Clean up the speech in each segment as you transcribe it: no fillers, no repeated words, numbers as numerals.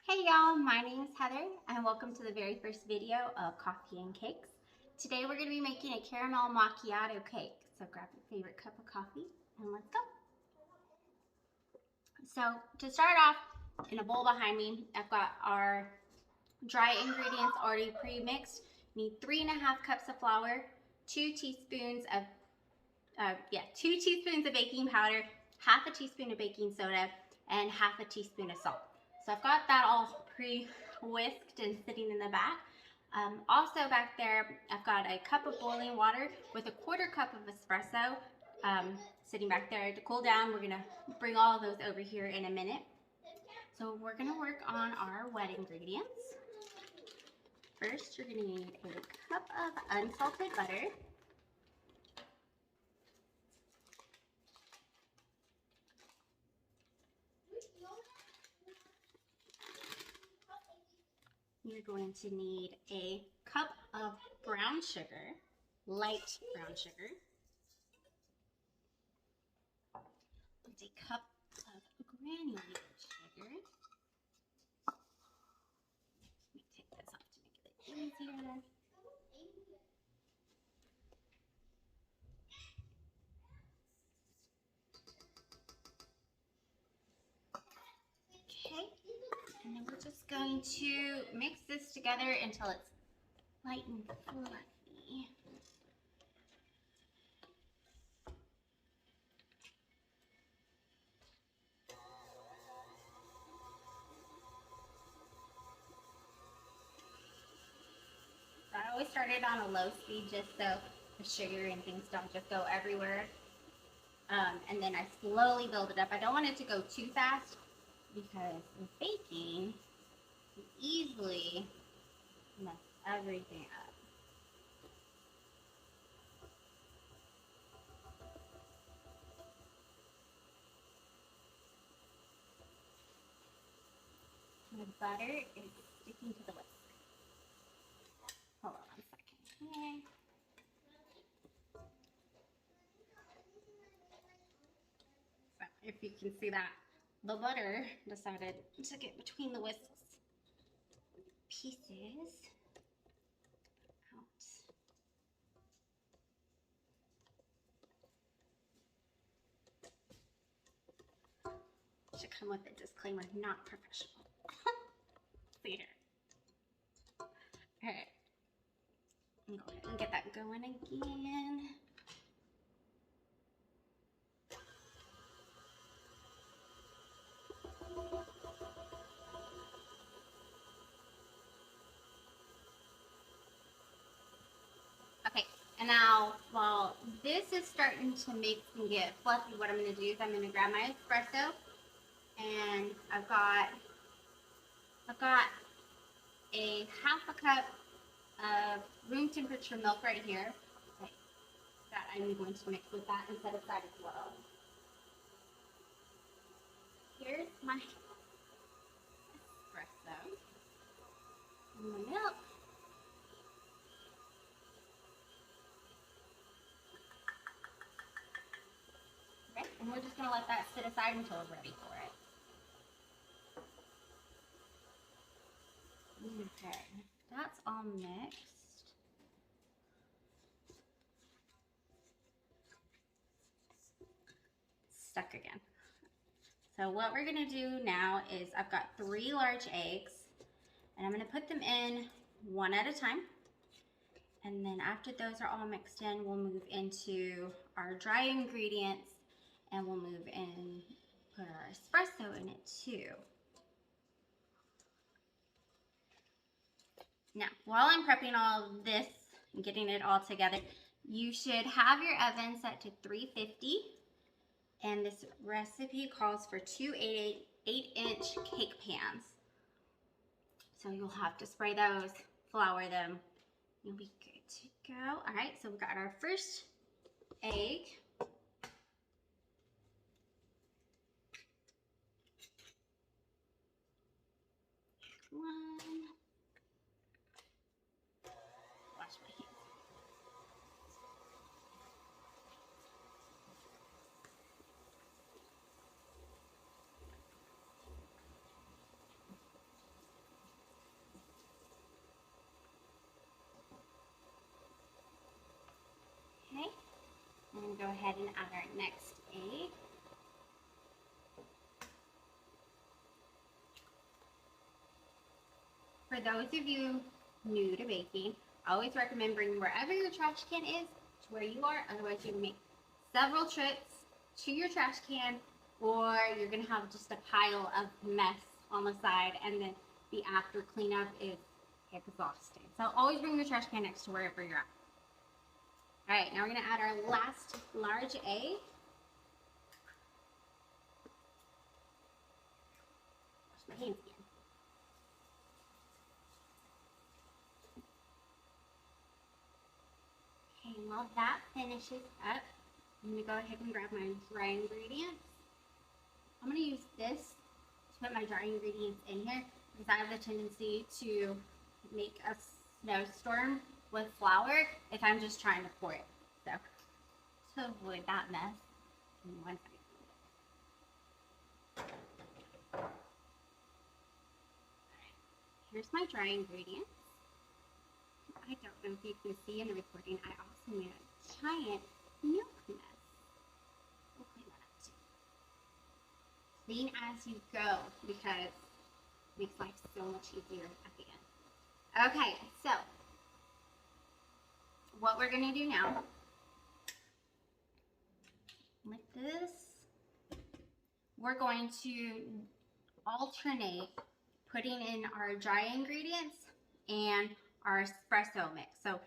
Hey y'all, my name is Heather and welcome to the very first video of Coffee and Cakes. Today we're going to be making a caramel macchiato cake. So grab your favorite cup of coffee and let's go. So to start off, in a bowl behind me, I've got our dry ingredients already pre-mixed. You need 3.5 cups of flour, 2 teaspoons of 2 teaspoons of baking powder, half a teaspoon of baking soda, and half a teaspoon of salt. So I've got that all pre-whisked and sitting in the back. Also back there, I've got a cup of boiling water with a 1/4 cup of espresso sitting back there to cool down. We're gonna bring all those over here in a minute. So we're gonna work on our wet ingredients. First, you're gonna need a cup of unsalted butter. You're going to need a cup of brown sugar, light brown sugar, and a cup of granulated sugar. Let me take this off to make it easier. Okay, and then we're just going to mix this together until it's light and fluffy. I always start it on a low speed just so the sugar and things don't just go everywhere. And then I slowly build it up. I don't want it to go too fast because with baking, you easily mess everything up. The butter is sticking to the whisk. Hold on one second here. So if you can see that, the butter decided to get between the whisk pieces. Out. Should come with a disclaimer, not professional. See here. Alright. Go ahead and get that going again. Okay, and now while this is starting to mix and get fluffy, what I'm going to do is I'm going to grab my espresso, and I've got a half a cup of room temperature milk right here that I'm going to mix with that and set aside as well. Here's my espresso and the milk. Okay, and we're just going to let that sit aside until we're ready for it. Okay, that's all mixed. Stuck again. So what we're gonna do now is I've got 3 large eggs and I'm gonna put them in one at a time. And then after those are all mixed in, we'll move into our dry ingredients and we'll move in, put our espresso in it too. Now, while I'm prepping all of this and getting it all together, you should have your oven set to 350. And this recipe calls for 2 8-inch cake pans. So you'll have to spray those, flour them. You'll be good to go. All right, so we've got our first egg. One. Wash my hands. We'll go ahead and add our next egg. For those of you new to baking, I always recommend bringing wherever your trash can is to where you are. Otherwise, you can make several trips to your trash can, or you're going to have just a pile of mess on the side, and then the after cleanup is exhausting. So always bring your trash can next to wherever you're at. All right, now we're going to add our last large egg. Wash my hands again. Okay, while that finishes up, I'm going to go ahead and grab my dry ingredients. I'm going to use this to put my dry ingredients in here because I have the tendency to make a snowstorm with flour if I'm just trying to pour it. So, to avoid that mess, give me 1 second. Alright, here's my dry ingredients. I don't know if you can see in the recording, I also made a giant milk mess. We'll clean that up too. Clean as you go because it makes life so much easier at the end. Okay, so what we're going to do now, with this, we're going to alternate putting in our dry ingredients and our espresso mix. So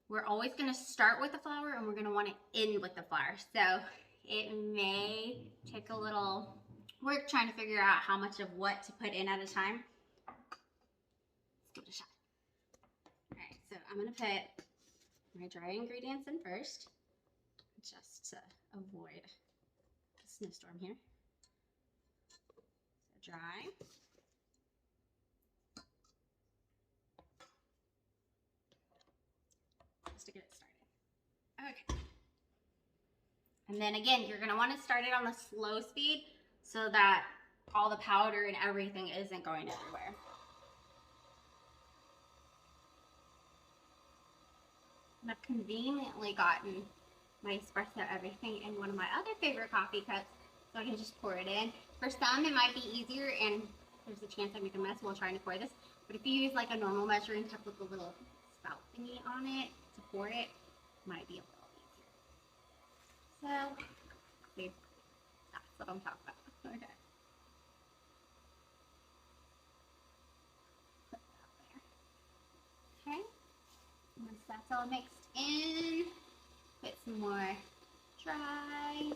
we're always going to start with the flour and we're going to want to end with the flour. So it may take a little work trying to figure out how much of what to put in at a time. Let's give it a shot. All right, so I'm going to put my dry ingredients in first, just to avoid a snowstorm here. So dry. To get it started. Okay. And then again, you're going to want to start it on the slow speed so that all the powder and everything isn't going everywhere. And I've conveniently gotten my espresso everything in one of my other favorite coffee cups, so I can just pour it in. For some, it might be easier, and there's a chance I make a mess while trying to pour this. But if you use like a normal measuring cup with a little spout thingy on it to pour it, might be a little easier. So, see, that's what I'm talking about. Okay. Put that there. Okay. Once that's all mixed in, put some more dry.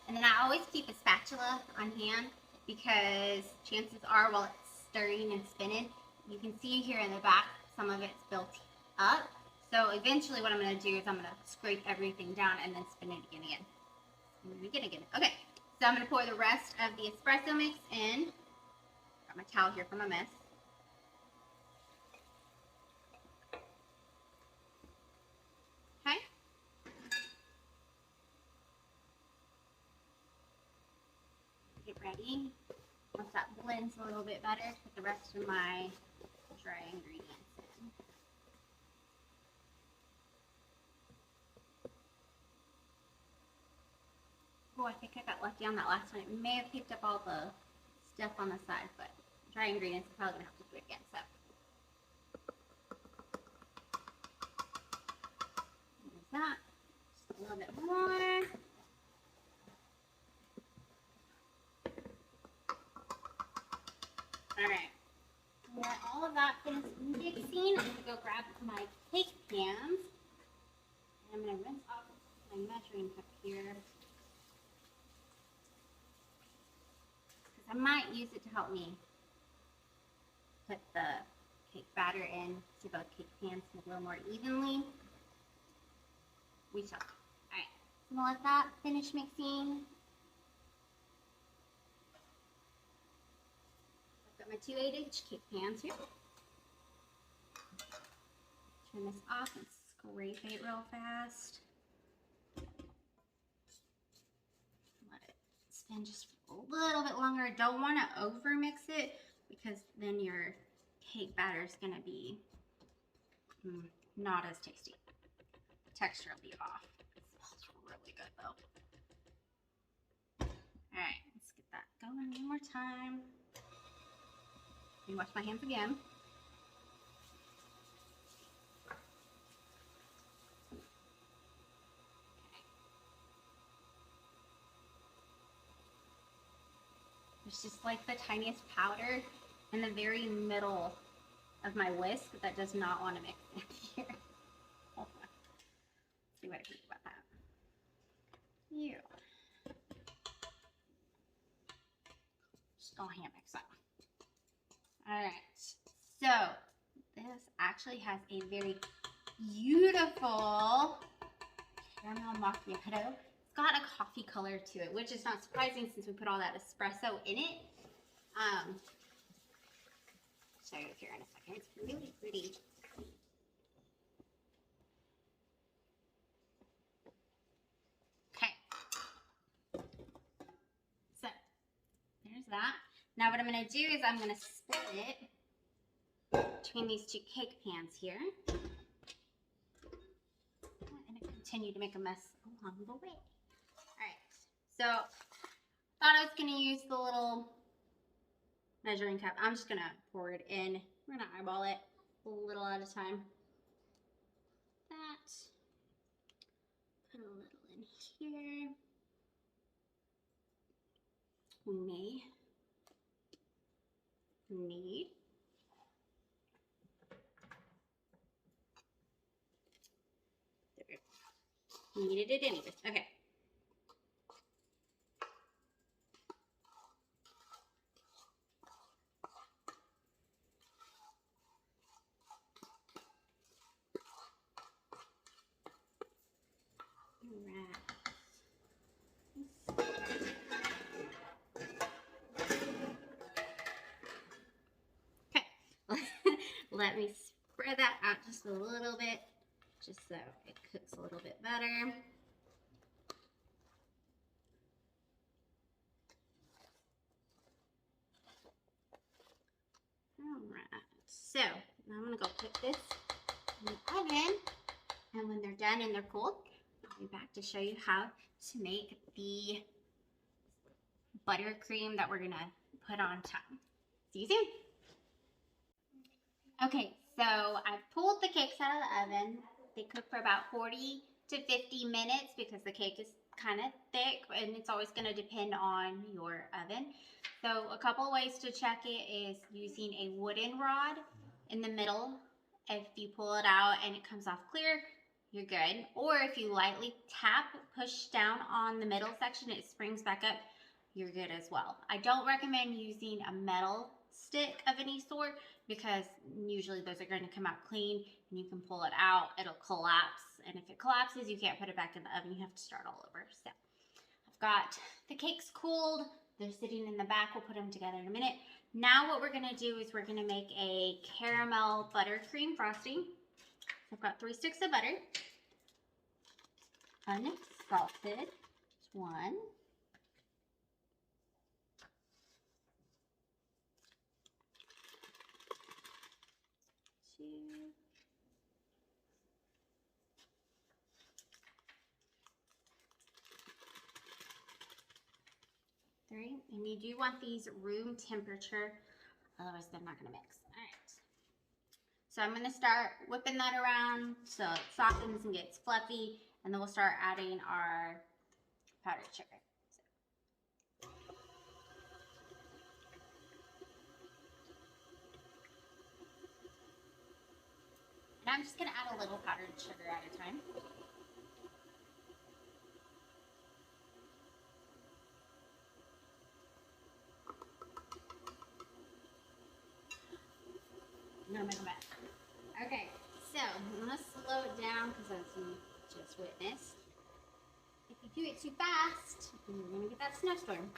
And then I always keep a spatula on hand because chances are while it's stirring and spinning, you can see here in the back, some of it's built up. So eventually what I'm going to do is I'm going to scrape everything down and then spin it again. Okay, so I'm going to pour the rest of the espresso mix in. Got my towel here for my mess. Okay. Get ready. Once that blends a little bit better, put the rest of my dry ingredients in. Oh, I think I got lucky on that last one. It may have picked up all the stuff on the side, but dry ingredients, I'm probably going to have to do it again. So there's that. Just a little bit more. Alright, when all of that finished mixing, I'm going to go grab my cake pans. And I'm going to rinse off my measuring cup here. Because I might use it to help me put the cake batter in to both cake pans a little more evenly. We shall. Alright, so I'm going to let that finish mixing. My 2 8-inch cake pans here. turn this off and scrape it real fast. Let it spin just a little bit longer. Don't want to over mix it because then your cake batter is going to be not as tasty. Texture will be off. It smells really good though. Alright, let's get that going one more time. Let me wash my hands again. There's just like the tiniest powder in the very middle of my whisk that does not want to mix in here. Hold on. Let's see what I can do about that. Yeah. Just go hand mix up. Alright, so this actually has a very beautiful caramel macchiato. It's got a coffee color to it, which is not surprising since we put all that espresso in it. Show you here in a second. It's really pretty. Okay. So, there's that. Now what I'm going to do is I'm going to split it between these two cake pans here. And continue to make a mess along the way. Alright, so thought I was going to use the little measuring cup. I'm just going to pour it in. We're going to eyeball it a little at a time. That. Put a little in here. We may need needed it anyways. Okay. Let me spread that out just a little bit, just so it cooks a little bit better. Alright, so now I'm going to go put this in the oven, and when they're done and they're cold, I'll be back to show you how to make the buttercream that we're going to put on top. See you soon! Okay, so I've pulled the cakes out of the oven. They cook for about 40 to 50 minutes because the cake is kind of thick and it's always going to depend on your oven. So a couple of ways to check it is using a wooden rod in the middle. If you pull it out and it comes off clear, you're good. Or if you lightly tap, push down on the middle section, it springs back up, you're good as well. I don't recommend using a metal stick of any sort because usually those are going to come out clean and you can pull it out, it'll collapse, and if it collapses you can't put it back in the oven, you have to start all over. So I've got the cakes cooled, they're sitting in the back, we'll put them together in a minute. Now what we're going to do is we're going to make a caramel buttercream frosting. I've got 3 sticks of butter, unsalted, 1, 2, 3, and you do want these room temperature, otherwise they're not going to mix. All right, so I'm going to start whipping that around so it softens and gets fluffy, and then we'll start adding our powdered sugar. And I'm just going to add a little powdered sugar at a time. I'm going to make a mess. Okay, so I'm going to slow it down because as you just witnessed, if you do it too fast, you're going to get that snowstorm.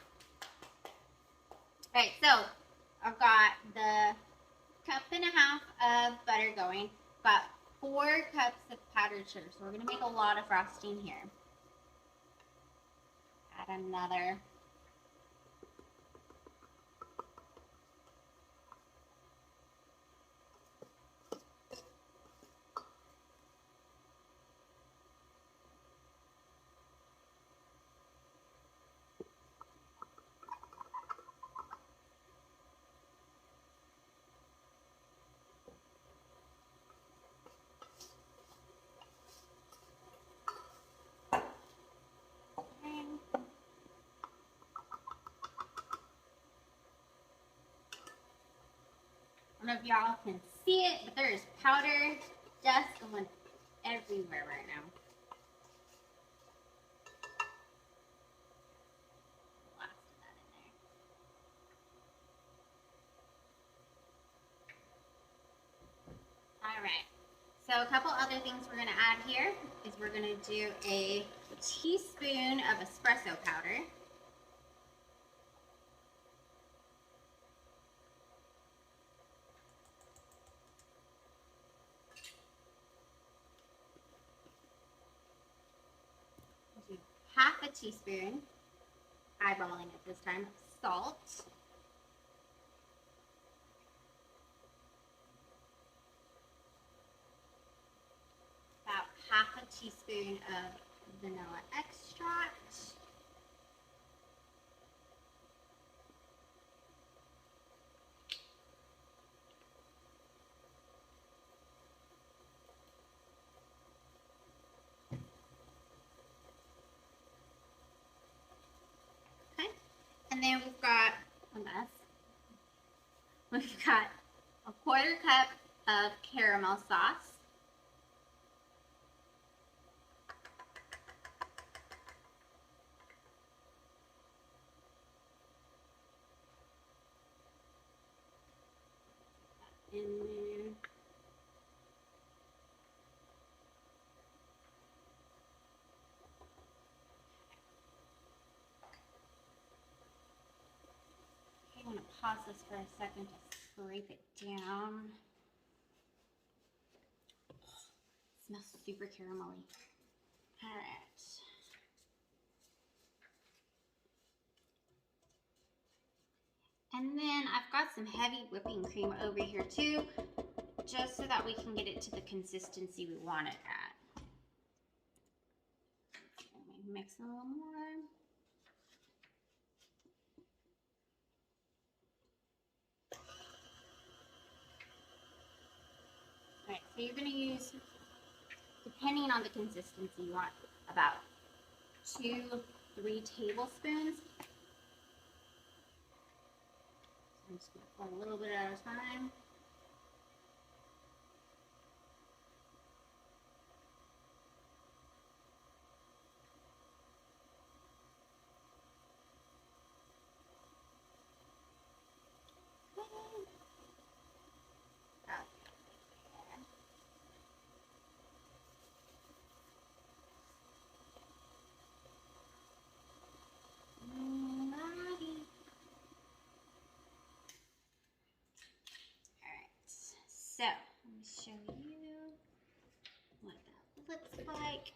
Alright, so I've got the 1.5 cups of butter going. Got 4 cups of powdered sugar. So we're going to make a lot of frosting here. Add another. I don't know if y'all can see it, but there's powder dust going everywhere right now. Last of that in there. All right. So a couple other things we're going to add here is we're going to do a teaspoon of espresso powder. Do half a teaspoon, eyeballing it this time, of salt. About half a teaspoon of vanilla extract. Okay, and then we've got a 1/4 cup of caramel sauce. And then I want to pause this for a second to scrape it down. It smells super caramelly. All right. And then I've got some heavy whipping cream over here too, just so that we can get it to the consistency we want it at. Let me mix a little more. All right, so you're going to use, depending on the consistency you want, about 2-3 tablespoons. So I'm just going to pour a little bit at a time. So, let me show you what that looks like.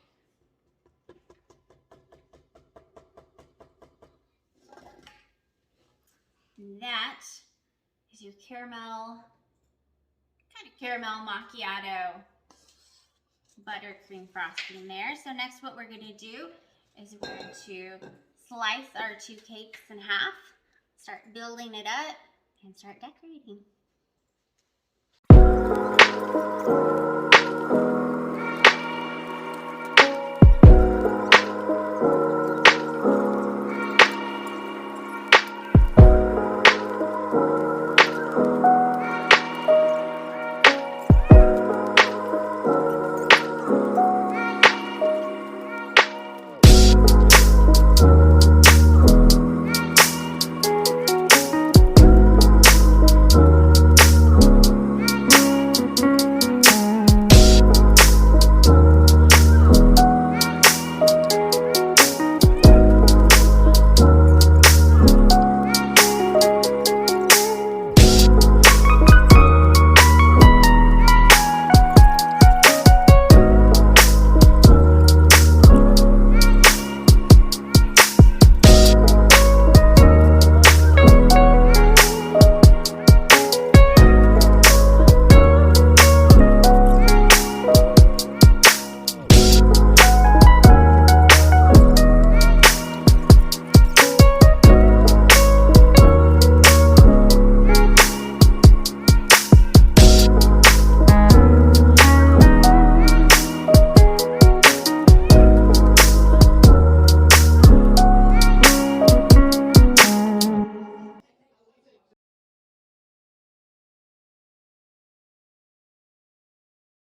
That is your caramel, kind of caramel macchiato buttercream frosting there. So next what we're going to do is we're going to slice our 2 cakes in half, start building it up, and start decorating.